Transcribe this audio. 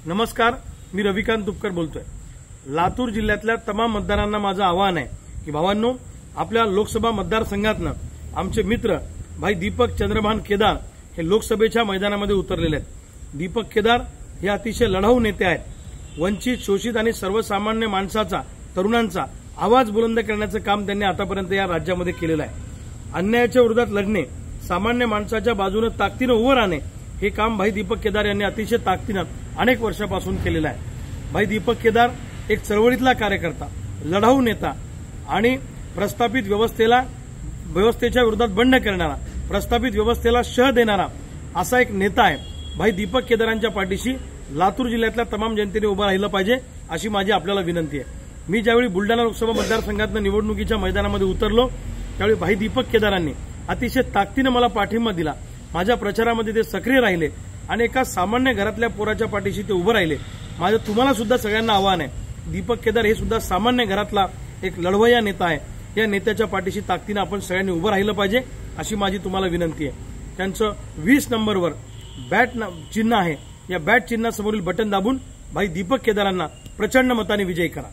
नमस्कार, मी रविकांत तुपकर बोलतोय। लातूर जिल्ह्यातल्या तमाम मतदारांना माझं आवाहन आहे की भावांनो, आपल्या लोकसभा मतदारसंघातनं आमचे मित्र भाई दीपक चंद्रभान केदार हे लोकसभेच्या मैदानामध्ये उतरलेले आहेत। दीपक केदार हे अतिशय लढाऊ नेते आहेत। वंचित, शोषित आणि सर्वसामान्य माणसाचा, तरुणांचा आवाज बुलंद करण्याचं काम त्यांनी आतापर्यंत या राज्यामध्ये केलेलं आहे। अन्यायाच्या विरोधात लढणे, सामान्य माणसाच्या बाजूने ताकदीने उभं राहणे, हे काम भाई दीपक केदार यांनी अतिशय ताकदीने अनेक वर्षापासून केलेलं आहे। भाई दीपक केदार एक चळवळीतला कार्यकर्ता, लढाऊ नेता आणि प्रस्थापित व्यवस्थेच्या विरोधात बंड करणारा, प्रस्थापित व्यवस्थेला शह देणारा असा एक नेता आहे। भाई दीपक केदारांच्या पाठीशी लातूर जिल्ह्यातल्या तमाम जनतेने उभं राहिलं पाहिजे, अशी माझी आपल्याला विनंती आहे। मी ज्यावेळी बुलढाणा लोकसभा मतदारसंघातून निवडणुकीच्या मैदानामध्ये उतरलो त्यावेळी भाई दीपक केदारांनी अतिशय ताकदीने मला पाठिंबा दिला। माझ्या प्रचारामध्ये ते सक्रिय राहिले आणि एका सामान्य घरातल्या पोराच्या पाठीशी ते उभं राहिले। माझं तुम्हाला सुद्धा सगळ्यांना आव्हान आहे, दीपक केदार हे सुद्धा सामान्य घरातला एक लढवय्या नेता आहे। या नेत्याच्या पाठीशी ताकदीने आपण सगळ्यांनी उभं राहिलं पाहिजे, अशी माझी तुम्हाला विनंती आहे। त्यांचं 20 नंबरवर बॅट चिन्ह आहे, या बॅट चिन्हासमोरील बटन दाबून भाई दीपक केदारांना प्रचंड मताने विजयी करा।